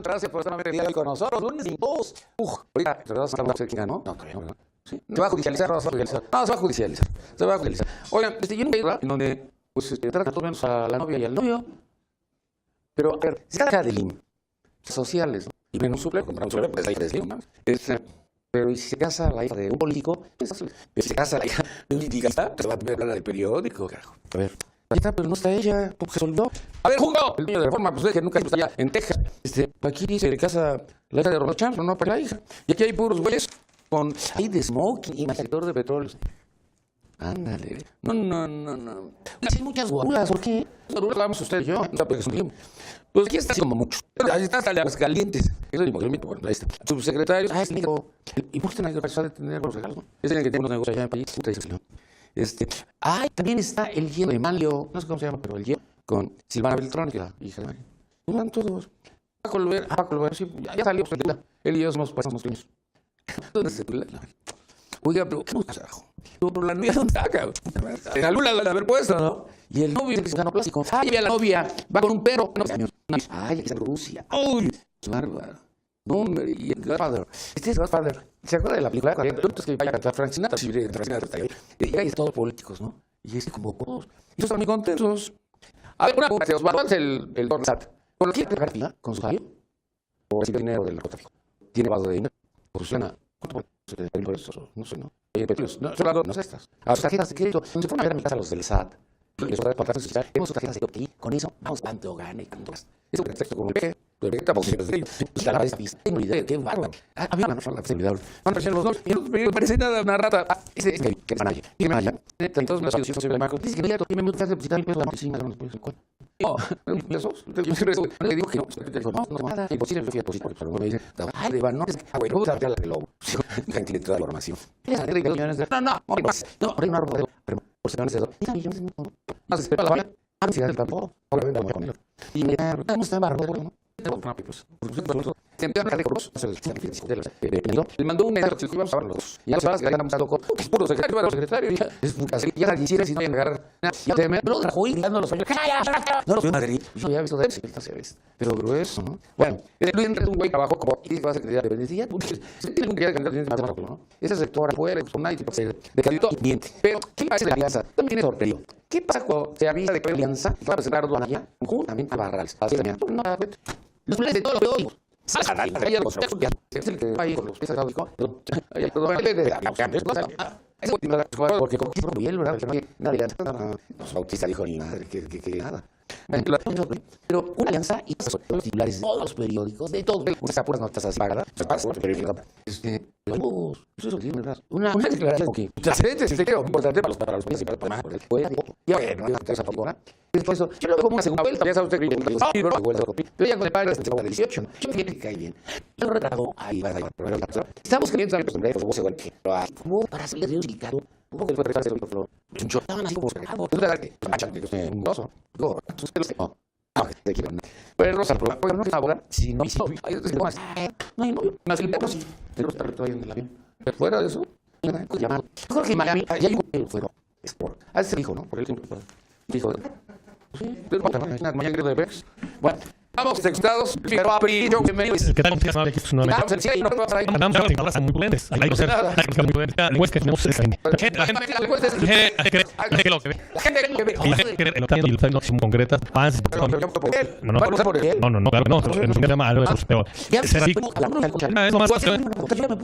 muchas gracias por estar hoy con nosotros. Lunes sin voz. Ahorita, ¿verdad? ¿No? No, todavía no. ¿Sí? ¿Se va a judicializar o no se va a judicializar? No, se va a judicializar. Se va a judicializar. Oigan, yo nunca he ido en donde pues, tratan todo menos a la novia y al novio. Pero, a ver, si cada delín sociales, ¿no? Y ven un suple, comprar un suple, pues hay tres ¿no? Pero y si se casa la hija de un político, pero si se casa la hija de un lingüista, se va a tener que hablar del periódico, carajo. A ver, ahí está, pero no está ella, porque se olvidó. A ver, Junco, el niño de Reforma, pues es que nunca está allá en Texas. Aquí dice que casa la hija de Ronald Trump, no para la hija. Y aquí hay puros güeyes con ahí de smoking y sector de petróleo. Ándale. No. Hay muchas guarulas, ¿por qué? Guarulas vamos usted y yo, no, porque es un tiempo. Pues aquí está así como mucho. Ahí está hasta las calientes. Eso es lo mismo, bueno, ahí está. Subsecretarios, es negro. ¿Y por qué tiene que pasar de tener los regalos? Es el que tiene unos negocios allá en el país. Puta, dice, también está el hielo de Mayo, no sé cómo se llama, pero el hielo con Silvana Beltrán, que la hija de Mario. Van todos. Paco Olver, sí, ya salió. Él y yo somos paisamos primos. ¿Dónde se Oiga, pero ¿qué nos pasa? Pero la novia, ¿dónde está, cabrón? En algún lado de haber puesto, ¿no? Y el novio dice que se ganó plástico. Ay, la novia va con un perro. No, años. Ay, aquí está en Rusia. ¡Uy! Es bárbaro. No, hombre, y el Godfather. Es Godfather. ¿Se acuerda de la película? Entonces que vaya a cantar Frank Sinatra. Y ahí es todos políticos, ¿no? Y es como todos. Y ellos están muy contentos. A ver, una pregunta. ¿Se os va el Don Sat? ¿Con lo quiere pagar pila? ¿Con su salario? ¿O recibe dinero del narcotráfico? ¿Tiene lavado de dinero? ¿Funciona? ¿Cuánto por eso? No sé, ¿no? No, solo no sé estas. A las tarjetas de crédito. Se fueron a ver a mi casa los del SAT. Les voy a dar social. Tenemos sus tarjetas de crédito. Y con eso, vamos, cuánto gana y cuánto gasta. Es un pretexto como el PG. Pero el PG tampoco se de ellos. Y la esta pista. Tengo una idea. Qué bárbaro. Había una sola posibilidad. Van a aparecer los dos. Y no parece nada una rata. Ese es que es Mayo. Y Mayo. Entonces me lo sido de Marco. Dice que me dijo que me gusta depositar $1,000 la noche. No, esos. Yo siempre le digo que no. No, nada. Imposible. Yo fui a depositar. Pero me dice, ay, de van, no. Bueno, vamos a ver la lobo. Gente de toda la formación. No, por ahí no arrobo. Por millones de dólares. No se espera la bala. A si el campo. Obviamente vamos a ponerlo. Y me no está barro, ¿no? Le mandó un mensaje que íbamos a verlos. Y a las horas que le han mandado con es puro secretario, secretario. Es así, ya quisiera si no iban a agarrar. Ya te lo trajo y gritando los sueños. No los veo en Madrid. Yo ya he visto de él, pero grueso, ¿no? Bueno, Luis entra un güey abajo como y va a secretaria de Venecia. Tiene un día de candidato más abajo, ¿no? Ese sector afuera, con nadie de candidato y miente. Pero, ¿qué pasa de la alianza? También es sorprendido. ¿Qué pasa cuando se avisa de que hay alianza y va a presentar a Duarte conjuntamente a Barrales? Así es, no, los planes de todos los periódicos. Es el que va ahí con los pies sacados. Porque como que bien, ¿verdad? Nadie los bautista dijo ni nada, que nada. Pero una alianza y los titulares de todos los periódicos, de todos, unas puras notas así, ¿verdad? Una declaración que trascendente, si te creo, importante para los países y para los demás. Y bueno, después eso, yo lo veo como una segunda vuelta, ya sabe usted que pero ya con el padre de segunda 18, yo me que cae bien. Yo lo retrato, ahí va, estamos queriendo saber los voces, como para salir de un significado, un poco después de retrasar el micrófono, estaban así como sacados, un oso, pero Rosa, porque no es abogada, si no, no hay novio, no hay sí, pero está todavía en el avión. Pero fuera de eso, llamado. Yo creo que en Miami hay un fuero, es por, a ese dijo, ¿no? Por él siempre dijo, sí, pero mañana grito de Bex. Bueno. Vamos, executados. Figueroa Perillo, bienvenidos. ¿Qué tal? Aquí es nuevamente. Andamos a las muy prudentes. Hay que ser muy prudentes. La encuesta que tenemos es la gente cree lo que ve. La gente cree lo que ve. Y los no son concretas. No, claro que no. No se llama algo de eso. Pero es así. Es lo más cuestión. Pero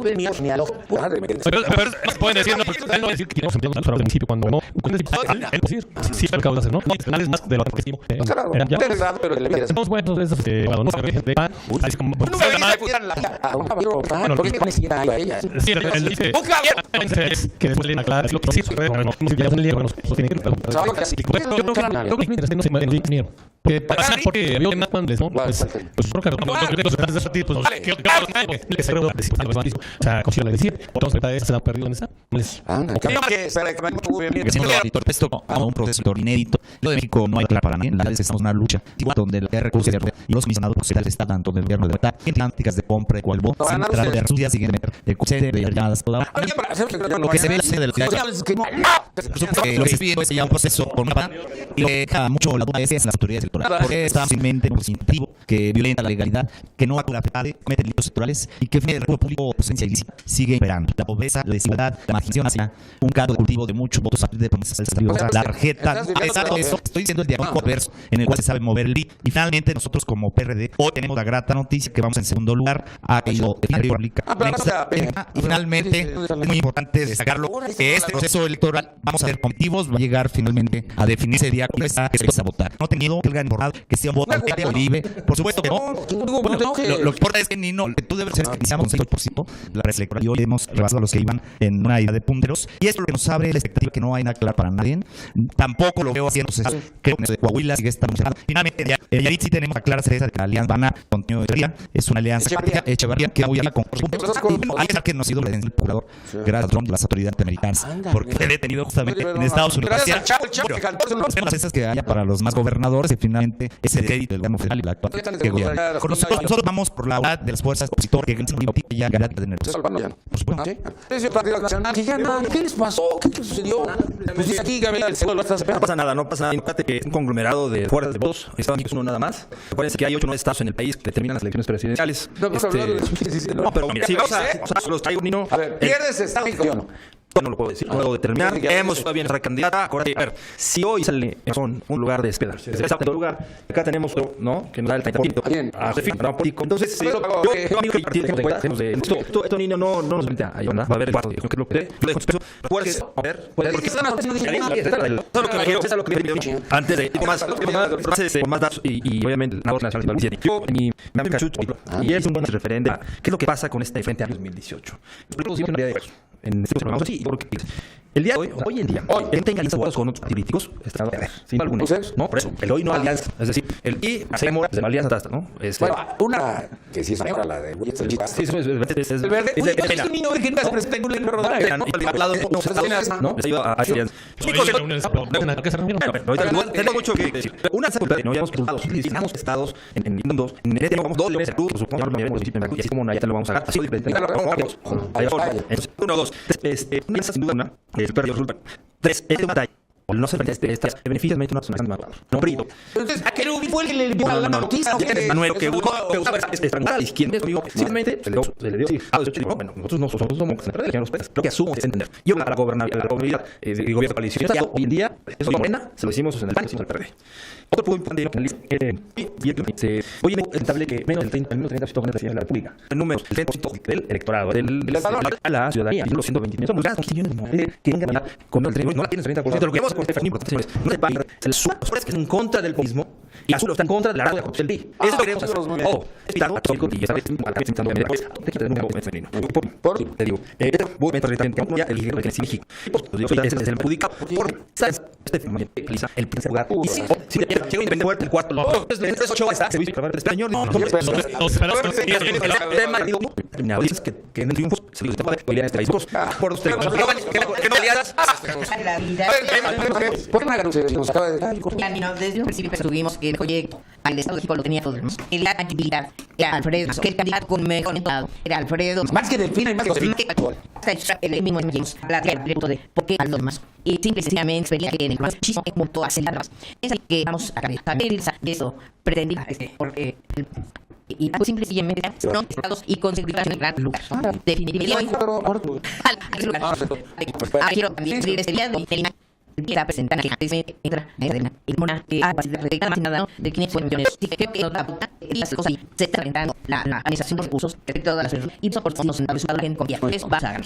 pueden decir, no, porque él no decir que queremos emplear al municipio cuando no. Él puede decir, sí, pero ¿qué vas a hacer? No, es más de lo que estimo. Estamos buenos. Sí, él dice que después le aclara lo que sí, que pasa porque había una cuandes, ¿no? Pues creo que los tipos, o sea, como si le decía, otros se han perdido en esa. Editor, esto como un proceso inédito. Lo de México no hay claro para mí. Estamos en una lucha igual donde el recurso y los comisionados procesales están tanto del gobierno de verdad en prácticas de compra y cualvo sin tratar de Rusia siguen el cuchillo de llamadas toda lo que se ve de lo que lo que se pide es ya un proceso con una y lo que deja mucho la duda es las autoridades electoral. Porque está fácilmente un incentivo que violenta la legalidad, que no actúa comete delitos electorales y que el recurso público o presencia ilícita sigue imperando. La pobreza, la desigualdad, la marginación hacia un caldo de cultivo de muchos votos a partir de promesas la tarjeta. Exacto, eso. Estoy diciendo el diagnóstico adverso en el cual se sabe mover el PRI. Y finalmente nosotros como PRD hoy tenemos la grata noticia que vamos en segundo lugar. Ha caído y finalmente es muy importante destacarlo que este proceso electoral vamos a ser competitivos, va a llegar finalmente a definirse el día que está a votar. No he tenido que el gran informado que sea un voto o libre. Por supuesto que no. Lo que importa es que Nino, tú debes ser que iniciamos un 6% la red electoral y hoy hemos rebasado a los que iban en una idea de punteros y esto es lo que nos abre la expectativa que no hay nada claro para nadie. Tampoco lo veo haciendo creo que en eso de Coahuila sigue estando funcionando. Finalmente, en Yarit sí tenemos la clara certeza de que la alianza van a Contiene es una alianza Echevarría que voy a con hay que saber que no ha sido el procurador gracias a Trump y las autoridades americanas porque fue detenido justamente en Estados Unidos. Las esas que haya para los más gobernadores y finalmente ese crédito del gobierno federal y la actual que gobierna. Nosotros vamos por la unidad de las fuerzas opositoras que ya ganan de tener. Por supuesto. ¿Qué les pasó? ¿Qué sucedió? Pues aquí no pasa nada. Fíjate que es un conglomerado de fuerzas de votos. Estaban uno nada más. Acuérdense que hay 8 o 9 estados en el país que determinan las elecciones presidenciales. No, pero mira, si vamos a los traigo, Nino. A ver, pierdes estado yo no. No lo puedo decir, no lo puedo determinar. Hemos todavía nuestra candidata. Acuérdate, a ver, si hoy sale son un lugar de espera, en todo lugar, acá tenemos otro, ¿no? Que nos da el 30%. Entonces, yo amigo que hacemos de esto, Nino, no nos limita a ¿verdad? Va a haber el cuarto, creo que lo dejo eso. Puedes, a ver, porque eso es lo que me dio antes de más datos y obviamente la otra nacional y es un buen referente a qué es lo que pasa con este frente a 2018. En este programa sí, porque el día de hoy en día, el tenga alianzas con otros políticos, está a ver, sin alguna, ¿no? Por eso, el hoy no alianza, es decir, el y hacemos de la alianza hasta, ¿no? Bueno, una que sí es la de sí, es el verde. Es un niño virgen que se presenta en un libro rodado, ¿no? Y al lado no, se iba a alianza. Chicos, tengo mucho que decir. Una no habíamos resultados, digamos estados en dos, en este vamos 2 leones, supongo y así como ya te lo vamos a sacar. Así entonces, 1 2, una sin duda una el perdió resulta 3 este batalla no se estas beneficios mete una zona más no perdido. Entonces a Querubí fue el que le dio la noticia Manuel que usaba estrangulada izquierda simplemente se le dio bueno nosotros no somos los peces creo que asumo es entender yo para gobernar la gobernabilidad el gobierno de coalición hoy en día eso es Morena se lo hicimos en el PAN y en el PRD. Otro punto importante hoy lamentable que menos del 30% de la presidencia de la República el número del 30% del electorado a la ciudadanía los 120 millones son los millones que vengan con el 30% no la tienes 30% lo que vemos no se paga el sur que es en contra del comunismo y azul está en contra de la radio del PRI eso queremos hacer es vital y esta vez te digo voy a meter ya el que es México es el perjudicado por este utiliza el primer lugar y si llega independiente fuerte el cuarto entonces 8 está servicio para el español terminado dices que en el triunfo se los puede pelear este país por usted que no aliadas ¿por qué nos acaba de desde un principio tuvimos que el proyecto al Estado de México lo tenía todo la actividad era Alfredo que el candidato con mejor entrado era Alfredo más que Delfina y más que el mismo la pregunta de por qué a los demás y simple y sencillamente pedía que en el machismo es punto a celar es el que vamos a cambiar también eso pretendía porque y simplemente no estados y conseguir en el gran lugar definitivamente quiero también decir este día empieza a presentar que antes entra el mona que a base de más nada de 500 millones y que otra puta y las cosas se está rentando la administración de recursos respecto a las y por nos centrales para la gente confía es vas a ganar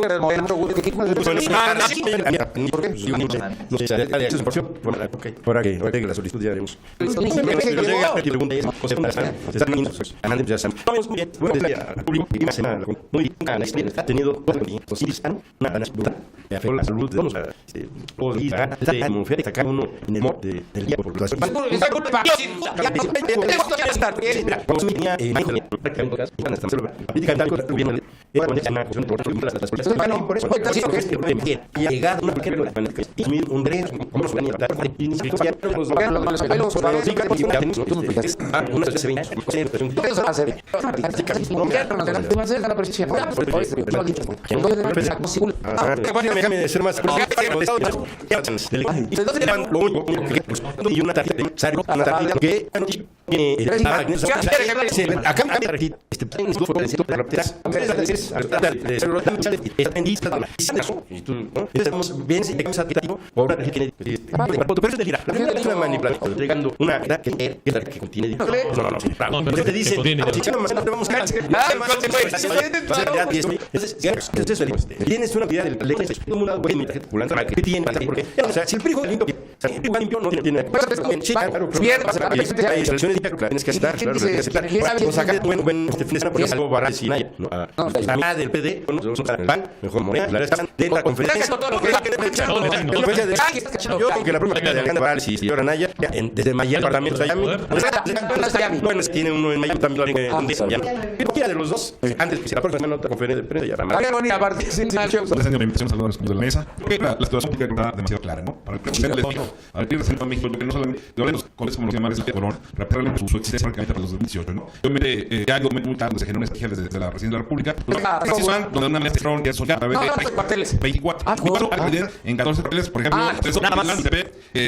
ahora que la solicitud ya haremos ha tenido la salud de sacar uno en el modo del día por la una cuestión de las personas. Por eso, es que ha llegado una pequeña y un derecho, como se venía a dar, y ni siquiera los déjame ser más y una tarjeta que estamos bien entregando una que contiene te dicen tienes una vida del que tiene o sea si el frijo limpio no tiene tienes que aceptar pues acá bueno fin de semana porque algo barato sin nadie la mitad del PD el PAN mejor Morena la verdad de la conferencia yo creo que la próxima de Alejandra Barales y señora Naya desde Miami Parlamento bueno es que tiene uno en Mayo también cualquiera de los dos antes que si la próxima semana otra conferencia de prensa ya la la invitación a los de la mesa. La situación está demasiado clara, ¿no? Para el presidente del México, al presidente de México, que no solamente los colores como los llaman es el color, reparan su existencia prácticamente para los 2018, ¿no? Obviamente, hay algo muy claro, se generó una estrategia desde la presidencia de la República. Los van donde una manera fueron ya soñar a través de 24 en 14 papeles, por ejemplo, nada más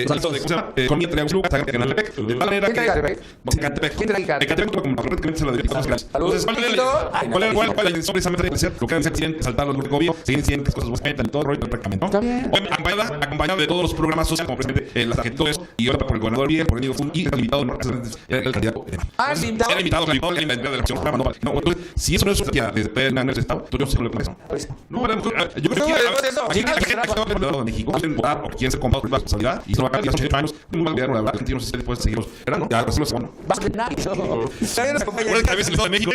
salto de cosa economía entre Lucas, canal de PEC, de tal manera que Catepec como prácticamente se la directa más grandes. Entonces, ¿cuál es precisamente lo que han saltar los gobiernos, seguir siendo cosas buenas y todo el rollo prácticamente, ¿no? Acompañado de todos los programas sociales, como precisamente las tarjetas y ahora por el gobernador bien, por el Nido y el limitado el candidato. Era limitado en la de la acción programa, no. Entonces, si eso no es una estrategia desde el Estado, yo no sé lo que es eso. No, yo creo que la gente de México quieren votar o quieren ser comprados por la responsabilidad y se lo acaban hace 8 años, un mal gobierno, la verdad, no sé si después seguimos esperando, ya hacemos segundo. Vas a ganar. Una vez el Estado de México.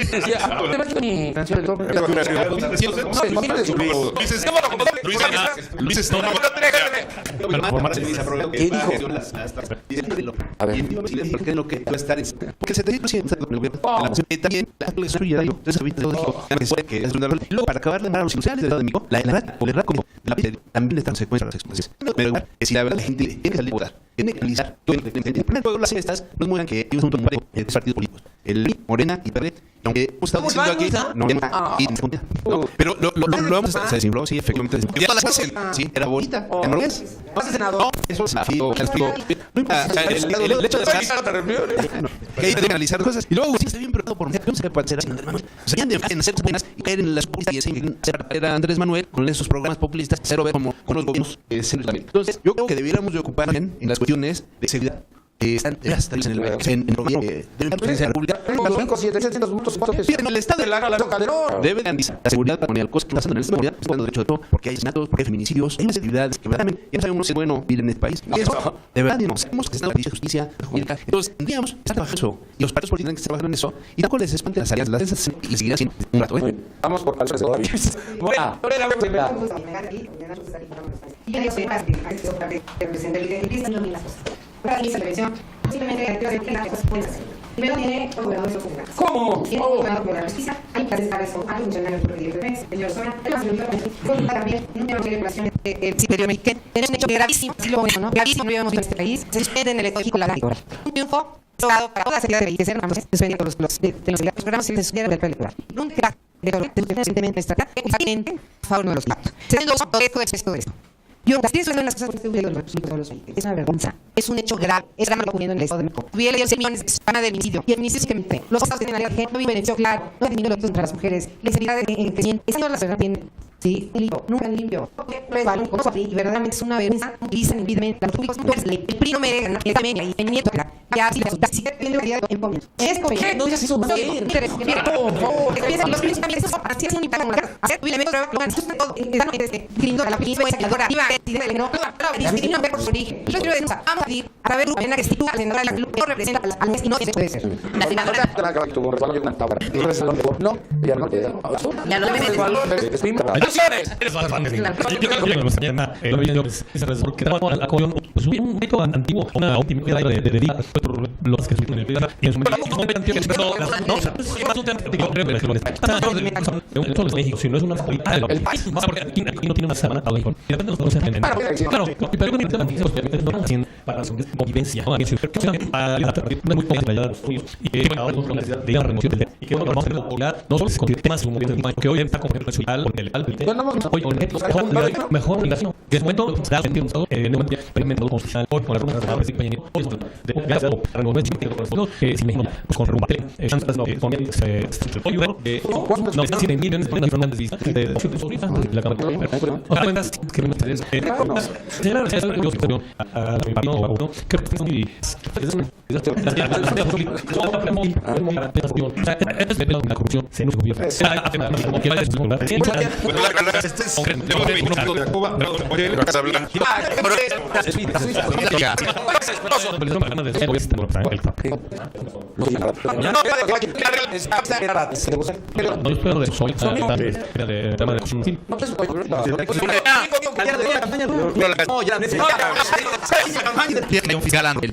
Luis, ¿qué dijo? A ver. Porque lo que va a estar es porque el 70% del gobierno de la nación también la actualización y entonces ahorita dijo que es una luego para acabar de ganar a los industriales del Estado de México la verdad como de la pizzería también le están consecuencias a las exposiciones pero si la verdad la gente tiene que salir a votar tiene que analizar el primer juego las estas nos muestran que ellos son un parejo de tres partidos políticos el Morena y Parte aunque hemos estado diciendo aquí pero lo vamos a decir sí efectivamente ya todas las hacen sí era bonita no es senador eso es el hecho de que hay que analizar cosas y luego está bien preocupado por no se puede hacer así hermano o sea en hacer buenas y caer en las populistas y en hacer a Andrés Manuel con esos programas populistas cero ver como con los gobiernos entonces yo creo que debiéramos de ocupar en las cuestiones de seguridad están en el gobierno de la presidencia de la República. En el Estado debe analizar la seguridad patrimonial, cosas que pasan en el Estado de seguridad, el derecho de todo, porque hay asesinatos, porque hay feminicidios, hay unas actividades que verdaderamente ya no sabemos si es bueno vivir en este país. Y eso, de verdad, no sabemos que está en la justicia, entonces tendríamos que estar trabajando en eso. Y los partidos políticos tienen que estar trabajando en eso. Y tampoco les espanten las alianzas, y les seguirán haciendo un rato. Vamos por calzas todavía. Primero tiene gobernadores ocultos. ¿Cómo? Tiene gobernador por la justicia, hay clases para eso, hay funcionarios por el IFP, señor Zona, también una regulación del superior mexicano. Es un hecho gravísimo, así lo bueno, ¿no? Gravísimo, no habíamos visto en este país. Se suspende en el México la ley. Un triunfo logrado para toda la seguridad del país, que sean los programas se suspendieron del electoral. Un crack de recientemente esta acá, exactamente a favor de los lados. Segundo, esto de esto. Yo, las 10 son las cosas que estoy viendo es una vergüenza. Es un hecho grave. Es drama lo ocurriendo en el Estado de México. Hubiera leído 6 millones de personas del homicidio. Y el ministerio que me cree. Los estados tienen la gente, no viven en hecho claro. No ha disminuido los contra las mujeres. La inseguridad en crecimiento. Esa no la verdad tiene. Sí, limpio, nunca limpio. Porque conozco a PRI y verdaderamente es una vergüenza. Utilizan invidamente los públicos. El PRI no merece ganar. El Camenia y el nieto. Ya, si resulta. Si tiene realidad en comienzo. Es como que no dices eso. Los PRI también es así es un impacto como la hacer un elemento lo han susto todo. Están gringo a la PRI y saqueadora. Discriminan por su origen. Yo quiero decir, vamos a pedir a ver una que sitúa al senador de la no representa al mes y no se puede ser. La senadora. No, ya no. ¡Conclusiones! Un método antiguo, un tipo de día, por los que se y en su momento, México, si no es una el país más porque aquí no tiene una semana a la claro, pero no para su convivencia, para la muy y que ahora de la remoción del y que vamos a popular no solo con temas que hoy está como nacional o legal hoy mejor obligación que es momento da sentido en un momento constitucional hoy con la ruta de gasto que si México con rumbo no están 100 millones de personas de la cámara que me interesa la corrupción se nos gobierna. un fiscal el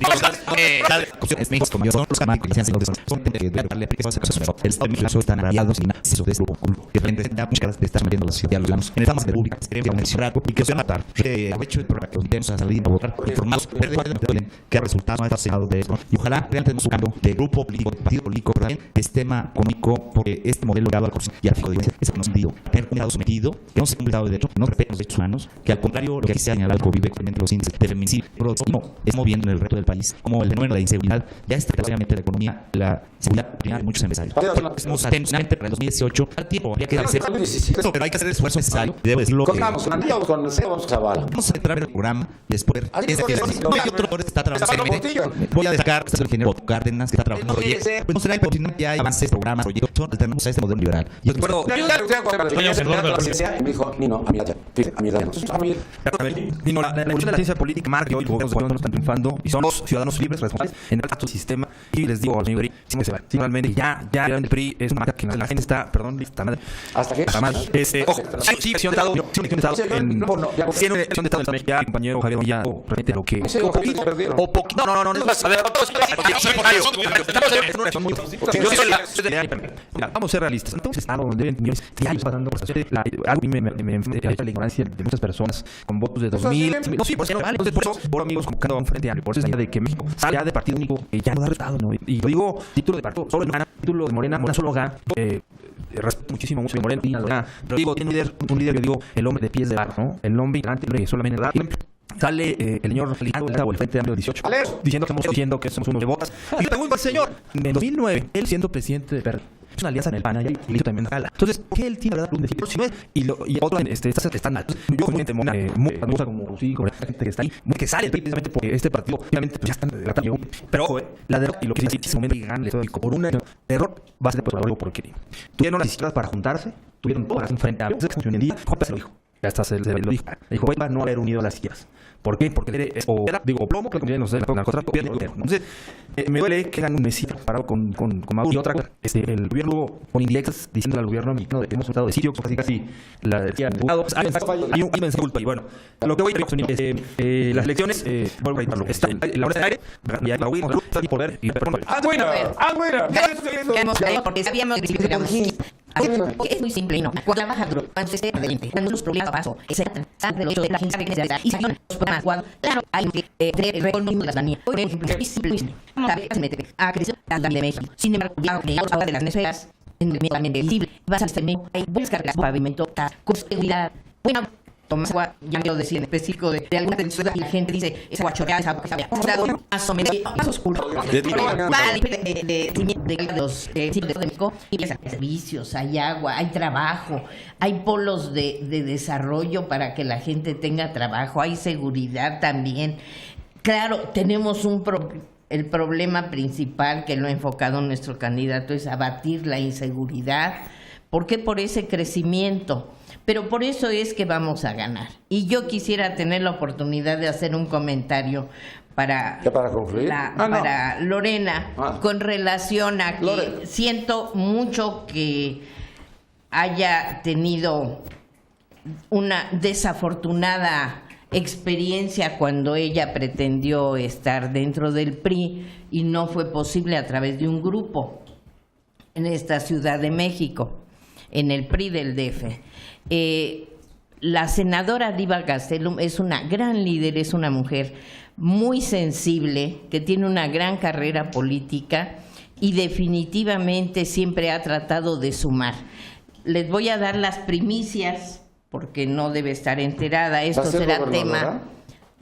es México como yo son los canales que son de darle aplicación el Estado mexicano están aliados y eso de grupo que representa muchas caras de estar metiendo la sociedad los en etapas de pública queremos mencionar y que se van a matar aprovecho el programa que intentamos a salir a votar informados que ha resultado ha pasado de eso y ojalá realmente tenemos un cambio de grupo político de partido político también de sistema económico porque este modelo dado al corrupción y al fijo de violencia es el que nos ha sentido tener un Estado sometido que no se cumple el Estado de Derecho que no respeta los derechos humanos que al contrario lo que aquí se ha señalado vive actualmente los índices de feminicidio pero no es moviendo en el resto del país como el fenómeno de inseguridad ya está claramente la economía la seguridad primaria de muchos empresarios estamos atentos para el 2018 al tiempo habría que hacer eso pero hay que hacer el esfuerzo necesario debo decirlo vamos a entrar en el programa después hay otro que está trabajando voy a destacar el ingeniero Cárdenas que está trabajando en proyectos pues no será importante que hay avances programas proyectos alternamos a este modelo liberal yo recuerdo me dijo Nino a mi Nino la evolución de la ciencia política marca que hoy los gobiernos de gobierno están triunfando y son los ciudadanos libres responsables en el acto sistema y les digo al señor PRI si se va realmente ya el PRI es una marca que la gente está lista madre hasta que ojo sí elección de estado tiene una elección de estado del ya compañero Javier Villa realmente lo que o poquito no a ver vamos a ser realistas entonces deben millones diarios pasando por algo me la ignorancia de muchas personas con votos de 2000 no sí por eso vale entonces por eso por amigos convocando a un frente amplio por eso es la idea de que México ya de partido único ya no da resultado ¿no? Y lo digo título de partido solo gana título de Morena solo gana respeto muchísimo a Morena pero digo tiene un líder yo digo el hombre de pies de barro ¿no? El hombre migrante que solamente da sale el señor eliminado o el Frente Amplio 18 diciendo que somos unos de botas y yo pregunto al señor en 2009 él siendo presidente de PER es una alianza en el PAN y le hizo también a Gala entonces ¿por qué él tiene verdad un defecto si no es y otro están mal yo con gente muy famosa como Rosy como la gente que está ahí que sale precisamente porque este partido finalmente pues ya están de la talla pero ojo la derrota y lo que sí en ese momento ganarle por un error va a ser por algo porque tuvieron las izquierdas para juntarse tuvieron para un frente a un día Jope se lo dijo ya está se lo dijo va a no haber unido a las izquierdas ¿por qué? Porque digo plomo que no sé narcotráfico entonces me duele que hagan un mesito parado con Mauro y otra cosa el gobierno con indirectas diciendo al gobierno mexicano de que hemos estado de Sirio casi la decía hay un mensaje culpa y bueno lo que voy a decir las elecciones vuelvo a reiterarlo está la hora de aire y hay para poder y porque sabíamos que es muy simple y no cuando la baja cuando se esté cuando los problemas paso de los hechos de la gente que se da y salió los programas claro hay que reconocimiento de la ciudadanía por ejemplo es simple a crecer la de México sin embargo ahora de las necesidades en el medio ambiente libre vas al extremo hay buscar las pavimento con seguridad bueno tomas agua, ya me lo decía en específico de alguna tensión y la gente dice esa agua chorreada, esa agua que había comprado más o menos más oscuro de los sitios de México y hay servicios, hay agua, hay trabajo, hay polos de desarrollo para que la gente tenga trabajo, hay seguridad también. Claro, tenemos el problema principal que lo ha enfocado nuestro candidato es abatir la inseguridad. ¿Por qué? Por ese crecimiento. Pero por eso es que vamos a ganar. Y yo quisiera tener la oportunidad de hacer un comentario para concluir? Para Lorena con relación a que siento mucho que haya tenido una desafortunada experiencia cuando ella pretendió estar dentro del PRI y no fue posible a través de un grupo en esta Ciudad de México, en el PRI del DF. La senadora Diva Gastelum es una gran líder, es una mujer muy sensible, que tiene una gran carrera política y definitivamente siempre ha tratado de sumar. Les voy a dar las primicias, porque no debe estar enterada, esto será tema.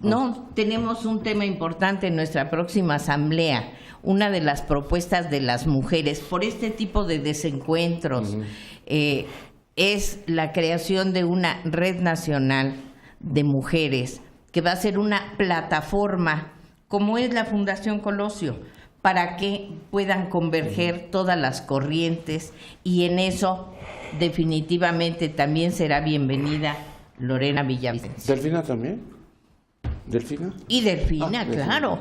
No, tenemos un tema importante en nuestra próxima asamblea, una de las propuestas de las mujeres, por este tipo de desencuentros, es la creación de una red nacional de mujeres, que va a ser una plataforma, como es la Fundación Colosio, para que puedan converger todas las corrientes, y en eso definitivamente también será bienvenida Lorena Villavicencio. ¿Delfina también? ¿Delfina? Y Delfina, claro.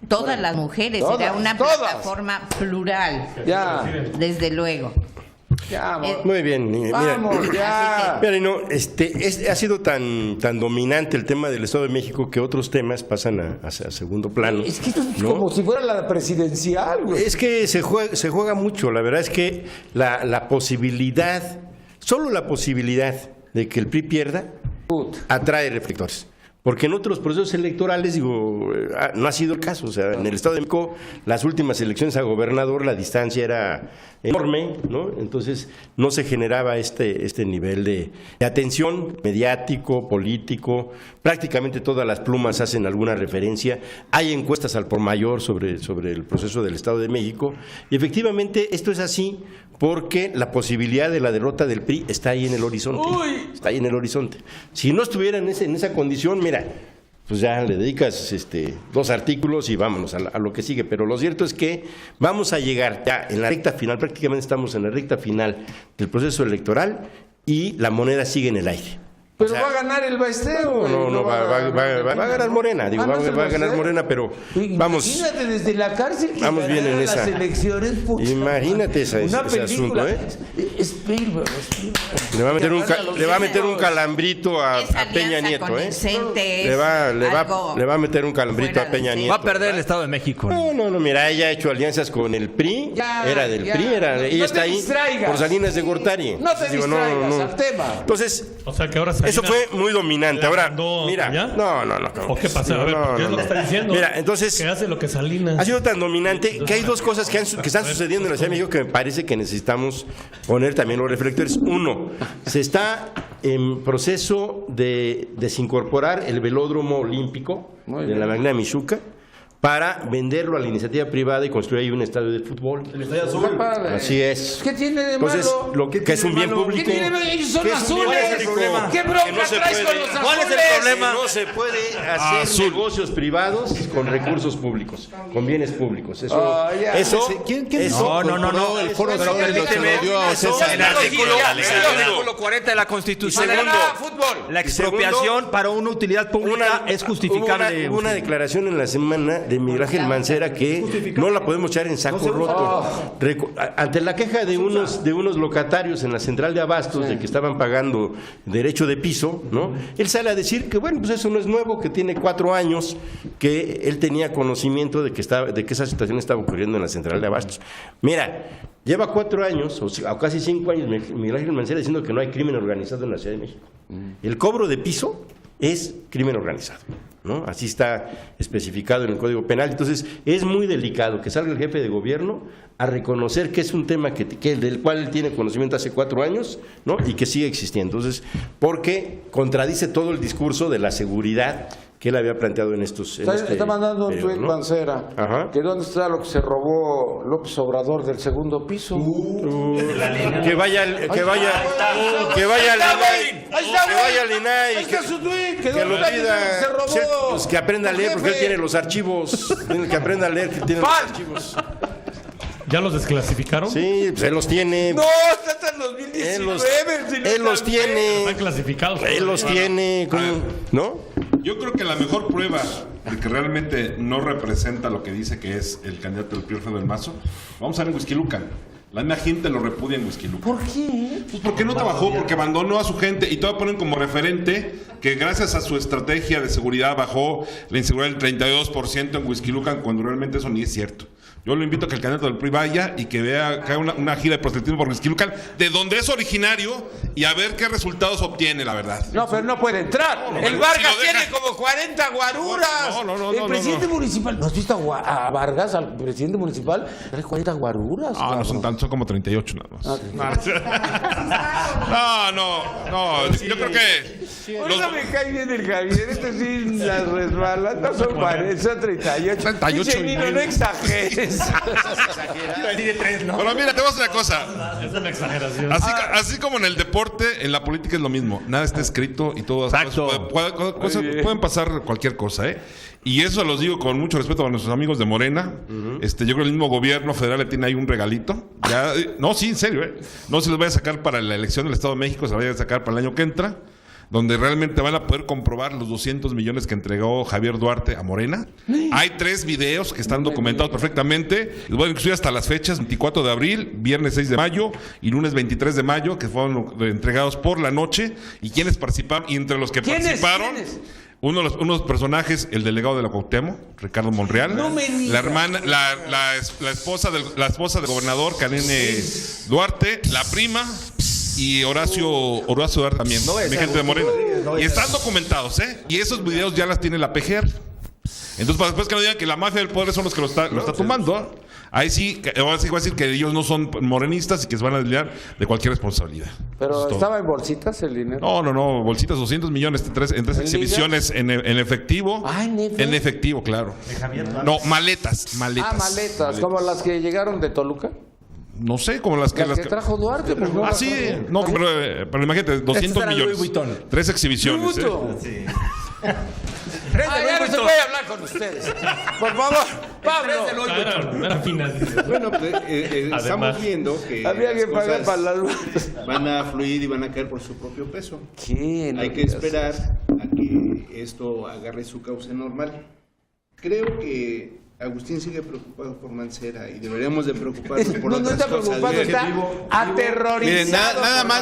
Todas las mujeres, será una plataforma plural. Ya. Desde luego. Ya, muy bien. Vamos, ya. Mira, no, ha sido tan dominante el tema del Estado de México que otros temas pasan a segundo plano. Es que esto es como si fuera la presidencial, güey. Es que se juega mucho. La verdad es que la posibilidad, solo la posibilidad de que el PRI pierda, atrae reflectores. Porque en otros procesos electorales, digo, no ha sido el caso. O sea, en el Estado de México, las últimas elecciones a gobernador, la distancia era enorme, ¿no? Entonces, no se generaba este nivel de atención mediático, político. Prácticamente todas las plumas hacen alguna referencia. Hay encuestas al por mayor sobre el proceso del Estado de México. Y efectivamente, esto es así porque la posibilidad de la derrota del PRI está ahí en el horizonte. Está ahí en el horizonte. Si no estuviera en esa condición, mira, pues ya le dedicas 2 artículos y vámonos a lo que sigue. Pero lo cierto es que vamos a llegar ya en la recta final, prácticamente estamos en la recta final del proceso electoral y la moneda sigue en el aire. Pero va a ganar el Baesteo. No, va a ganar Morena, digo, va a ganar Morena, pero vamos. Imagínate desde la cárcel que vamos bien en las esa. Elecciones. Imagínate ese asunto, ¿eh? Spielberg. Le va a meter un calambrito a Peña Nieto, ¿eh? Le va a meter un calambrito a Peña Nieto. Va a perder el Estado de México. No, mira, ella ha hecho alianzas con el PRI, era del PRI, ella está ahí por Salinas de Gortari. No te distraigas al tema. Entonces, o sea que ahora eso fue muy dominante. Ahora, mira, allá? no. ¿O qué pasa? A ver, ¿qué es lo que está diciendo? Mira, entonces, que hace lo que Salinas. ha sido tan dominante que hay 2 cosas que están sucediendo en la Ciudad de México que me parece que necesitamos poner también los reflectores. Uno, se está en proceso de desincorporar el velódromo olímpico de la Magna Michuca para venderlo a la iniciativa privada y construir ahí un estadio de fútbol. El estadio azul. Así es. ¿Qué tiene de malo? Entonces, que es un bien público. ¿Qué tiene de malo? Ellos son azules. ¿Cuál es el problema? ¿Qué bronca Que no se traes puede. con los azules? ¿Cuál es el problema? No se puede hacer negocios privados con recursos públicos, con bienes públicos. Eso, ¿Quién? No. El foro eso de lo dio a César. El artículo 40 de la Constitución. La expropiación para una utilidad pública es justificable. Hubo una declaración en la semana de Miguel Ángel Mancera que no la podemos echar en saco roto. Ante la queja de unos locatarios en la central de abastos de que estaban pagando derecho de piso, ¿no? Él sale a decir que bueno, pues eso no es nuevo, que tiene 4 años que él tenía conocimiento de que esa situación estaba ocurriendo en la central de abastos. Mira, lleva 4 años o casi 5 años Miguel Ángel Mancera diciendo que no hay crimen organizado en la Ciudad de México. El cobro de piso es crimen organizado, ¿no? Así está especificado en el Código Penal. Entonces, es muy delicado que salga el jefe de gobierno a reconocer que es un tema del cual él tiene conocimiento hace 4 años, ¿no? Y que sigue existiendo. Entonces, porque contradice todo el discurso de la seguridad que él había planteado en estos. Está mandando un tuit, ¿no? Mancera, que dónde está lo que se robó López Obrador del segundo piso. Que vaya al INAI, Ahí está su tuit, que lo pida, se robó. pues que aprenda a leer porque él tiene los archivos, que aprenda a leer que tiene los archivos. ¿Ya los desclasificaron? Sí, pues él los tiene. No, está hasta el 2019. Él los tiene. Están clasificados. Él los tiene, ¿no? Yo creo que la mejor prueba de que realmente no representa lo que dice que es el candidato del PRI, Alfredo del Mazo, vamos a ver en Huixquilucan. La misma gente lo repudia en Huixquilucan. ¿Por qué? Pues porque no trabajó, porque abandonó a su gente y todavía ponen como referente que gracias a su estrategia de seguridad bajó la inseguridad del 32% en Huixquilucan, cuando realmente eso ni es cierto. Yo lo invito a que el candidato del PRI vaya y que vea que haga una gira de proselitismo por Huixquilucan, de donde es originario, y a ver qué resultados obtiene, la verdad. No, pero no puede entrar. No, El si Vargas lo deja... tiene como 40 guaruras. No, el presidente municipal. ¿No has visto a Vargas, al presidente municipal? Tiene 40 guaruras. No, no son tantos, son como 38 nada más. No, yo creo que... Ahorita me cae bien el Javier, sí, las resbalas, no son 40, son 38. 38 Dice Nino, no exageres. Pero mira, te voy a decir una cosa. Es una exageración. Así como en el deporte, en la política es lo mismo. Nada está escrito y todo. Pueden pasar cualquier cosa, ¿eh? Y eso los digo con mucho respeto a nuestros amigos de Morena. Yo creo que el mismo gobierno federal le tiene ahí un regalito. Ya, no, sí, en serio, ¿eh? No se los vaya a sacar para la elección del Estado de México, se los vaya a sacar para el año que entra, donde realmente van a poder comprobar los 200 millones que entregó Javier Duarte a Morena. Hay 3 videos que están documentados perfectamente. Les voy a incluir hasta las fechas: 24 de abril, viernes 6 de mayo y lunes 23 de mayo, que fueron entregados por la noche. ¿Y quiénes participaron? Y entre los que participaron... Unos personajes, el delegado de la Cuauhtémoc, Ricardo Monreal, no me digas. la hermana, la esposa del gobernador, Karine Duarte, la prima y Horacio Duarte también, mi gente de Morena. Y están documentados, ¿eh? Y esos videos ya las tiene la PGR. Entonces, para después que no digan que la mafia del poder son los que lo está tumbando, ahí sí voy a decir que ellos no son morenistas y que se van a desligar de cualquier responsabilidad. ¿Pero estaba en bolsitas el dinero? No, bolsitas, 200 millones en tres exhibiciones en efectivo. Ah, en efectivo, claro. No, maletas. Ah, maletas, como las que llegaron de Toluca. No sé, como las que trajo Duarte. Pues no, sí, no, pero imagínate, 200 millones. 3 exhibiciones. Ya no se puede hablar con ustedes. Por favor, Pablo. Era final. Bueno, pues, estamos viendo que había que pagar para las van a fluir y van a caer por su propio peso. ¿Qué? Hay que esperar a que esto agarre su cauce normal. Creo que Agustín sigue preocupado por Mancera y deberíamos de preocuparnos por otras está cosas. preocupado, está aterrorizado. Miren,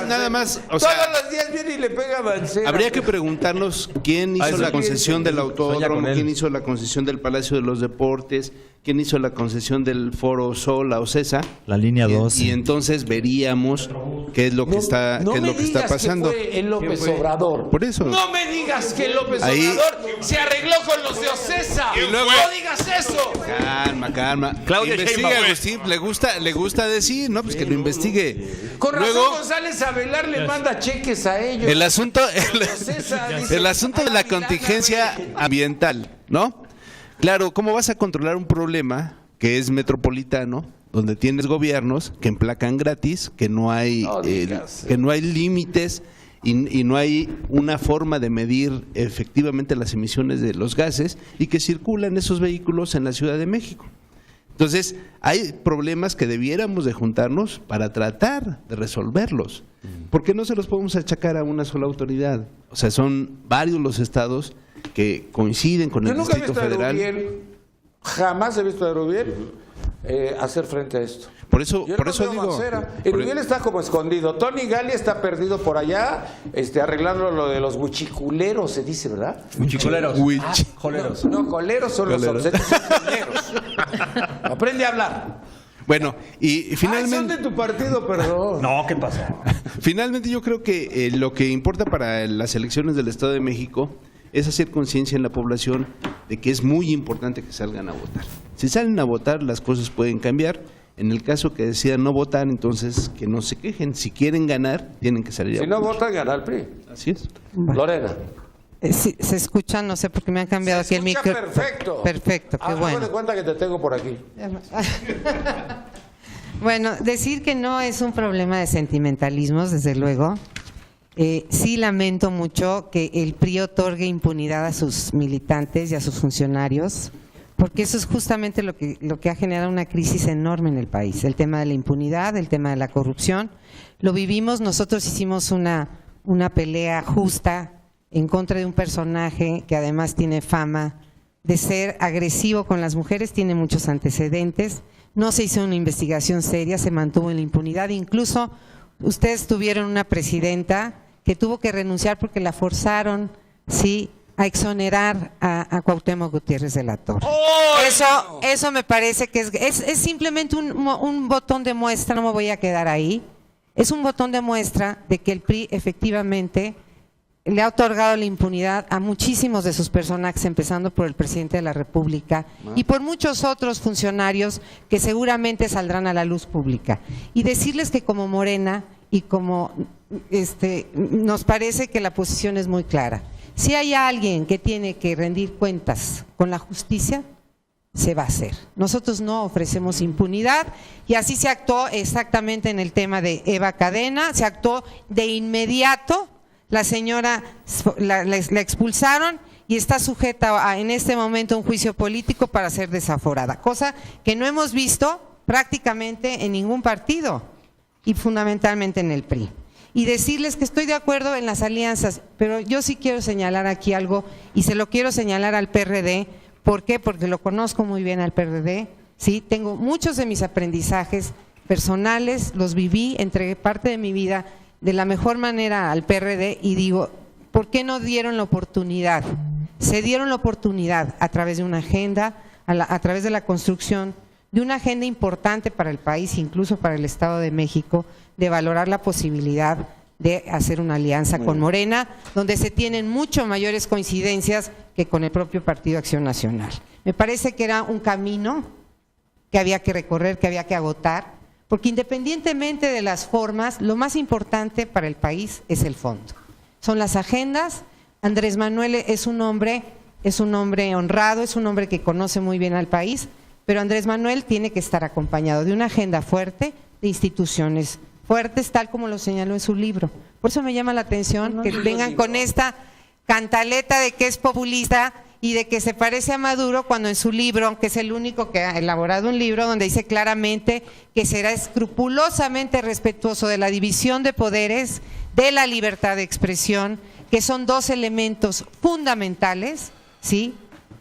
nada más. O todos sea, los días viene y le pega a Mancera. habría que preguntarnos quién hizo la concesión del autódromo, quién hizo la concesión del Palacio de los Deportes, quién hizo la concesión del Foro Sol, la OCESA. La línea 12. Y entonces veríamos qué es lo que está pasando. Que fue el López Obrador. Por eso. No me digas que López Obrador se arregló con los de OCESA. Y luego, no digas eso. Calma. Claudia investiga, Sheinbaum, Agustín, le gusta decir, ¿no? Pues que lo investigue. Con razón Luego, González Avelar le manda cheques a ellos. el asunto dice, de la contingencia ambiental, ¿no? Claro, ¿cómo vas a controlar un problema que es metropolitano, donde tienes gobiernos que emplacan gratis, que no hay límites y no hay una forma de medir efectivamente las emisiones de los gases y que circulan esos vehículos en la Ciudad de México? Entonces, hay problemas que debiéramos de juntarnos para tratar de resolverlos, porque no se los podemos achacar a una sola autoridad. O sea, son varios los estados que coinciden con el Distrito Federal. Jamás he visto a Erubiel hacer frente a esto. Por eso digo. Erubiel está como escondido. Tony Gali está perdido por allá, arreglando lo de los huichiculeros, se dice, ¿verdad? Huichiculeros. Coleros. No, coleros son los obsetos, son coleros. Aprende a hablar. Bueno, y finalmente. Son de tu partido, perdón. No, ¿qué pasó? Finalmente, yo creo que lo que importa para las elecciones del Estado de México es hacer conciencia en la población de que es muy importante que salgan a votar. Si salen a votar, las cosas pueden cambiar. En el caso que decidan no votar, entonces que no se quejen. Si quieren ganar, tienen que salir a votar. Si no votan, gana el PRI. Así es. Lorena. Sí, se escucha, no sé por qué me han cambiado aquí el micro. Perfecto. Perfecto, qué bueno. de cuenta que te tengo por aquí. Bueno, decir que no es un problema de sentimentalismos, desde luego. Sí lamento mucho que el PRI otorgue impunidad a sus militantes y a sus funcionarios, porque eso es justamente lo que ha generado una crisis enorme en el país. El tema de la impunidad, el tema de la corrupción. Lo vivimos, nosotros hicimos una pelea justa en contra de un personaje que además tiene fama de ser agresivo con las mujeres, tiene muchos antecedentes, no se hizo una investigación seria, se mantuvo en la impunidad, incluso ustedes tuvieron una presidenta que tuvo que renunciar porque la forzaron, sí, a exonerar a Cuauhtémoc Gutiérrez de la Torre. Eso me parece que es simplemente un botón de muestra, no me voy a quedar ahí, es un botón de muestra de que el PRI efectivamente le ha otorgado la impunidad a muchísimos de sus personajes, empezando por el presidente de la República y por muchos otros funcionarios que seguramente saldrán a la luz pública. Y decirles que como Morena y como nos parece que la posición es muy clara. Si hay alguien que tiene que rendir cuentas con la justicia, se va a hacer. Nosotros no ofrecemos impunidad y así se actuó exactamente en el tema de Eva Cadena, se actuó de inmediato. La señora la expulsaron y está sujeta en este momento a un juicio político para ser desaforada, cosa que no hemos visto prácticamente en ningún partido y fundamentalmente en el PRI. Y decirles que estoy de acuerdo en las alianzas, pero yo sí quiero señalar aquí algo y se lo quiero señalar al PRD. ¿Por qué? Porque lo conozco muy bien al PRD, ¿sí? Tengo muchos de mis aprendizajes personales, los viví, entregué parte de mi vida de la mejor manera al PRD y digo, ¿por qué no dieron la oportunidad? Se dieron la oportunidad a través de una agenda, a través de la construcción de una agenda importante para el país, incluso para el Estado de México, de valorar la posibilidad de hacer una alianza con Morena, donde se tienen mucho mayores coincidencias que con el propio Partido Acción Nacional. Me parece que era un camino que había que recorrer, que había que agotar, porque independientemente de las formas, lo más importante para el país es el fondo. Son las agendas. Andrés Manuel es un hombre honrado, es un hombre que conoce muy bien al país, pero Andrés Manuel tiene que estar acompañado de una agenda fuerte, de instituciones fuertes, tal como lo señaló en su libro. Por eso me llama la atención que vengan con esta cantaleta de que es populista y de que se parece a Maduro, cuando en su libro, aunque es el único que ha elaborado un libro donde dice claramente que será escrupulosamente respetuoso de la división de poderes, de la libertad de expresión, que son dos elementos fundamentales, ¿sí?,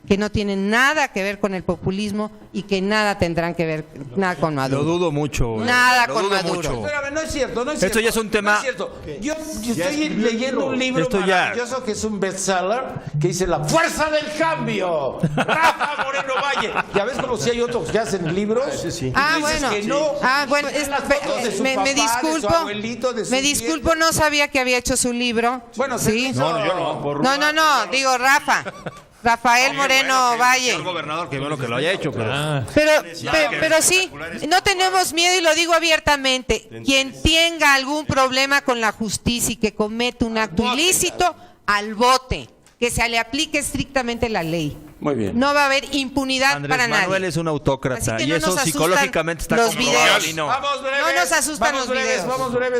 que no tienen nada que ver con el populismo y que nada tendrán que ver nada con Maduro. Lo dudo mucho. Nada con Maduro. Espérame, no es cierto, no es cierto. Esto ya es un tema. No es cierto. Yo estoy leyendo un libro maravilloso que es un bestseller que dice La fuerza del cambio. Rafa Moreno Valle. Ya ves como si hay otros que hacen libros. Sí, sí. Bueno, me disculpo, no sabía que había hecho su libro. Bueno, sí. No, digo Rafa. Rafael Moreno Valle. El gobernador, que bueno que lo haya hecho, pero sí, no tenemos miedo y lo digo abiertamente. Quien tenga algún problema con la justicia y que comete un acto ilícito, al bote, que se le aplique estrictamente la ley. Muy bien. No va a haber impunidad para nadie. Manuel es un autócrata que y no eso psicológicamente está comprobado. Vamos breves. No nos asustan los videos.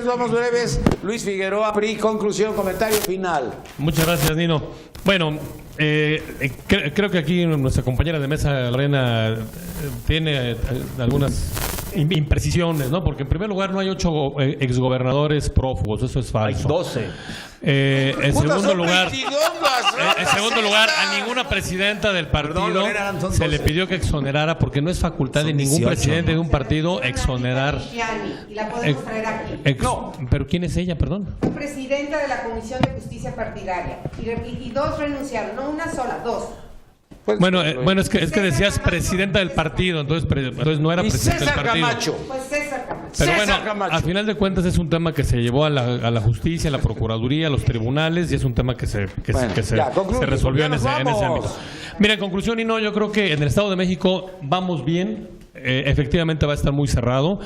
Vamos breves. Luis Figueroa, PRI, conclusión, comentario final. Muchas gracias, Nino. Bueno, creo que aquí nuestra compañera de mesa, Morena, tiene algunas imprecisiones, ¿no? Porque en primer lugar no hay 8 exgobernadores prófugos, eso es falso. Hay 12. En segundo lugar, a ninguna presidenta del partido se le pidió que exonerara, porque no es facultad de ningún presidente de un partido exonerar. Y la podemos traer aquí. ¿Pero quién es ella, perdón? Presidenta de la Comisión de Justicia Partidaria. Y 2 renunciaron, no una sola, 2. Bueno, es que decías presidenta del partido, entonces no era presidenta del partido. Pues César Camacho. Pero bueno, al final de cuentas es un tema que se llevó a la justicia, a la procuraduría, a los tribunales, y es un tema que se resolvió en ese ámbito. Mira, en conclusión, y no, yo creo que en el Estado de México vamos bien. Efectivamente va a estar muy cerrado,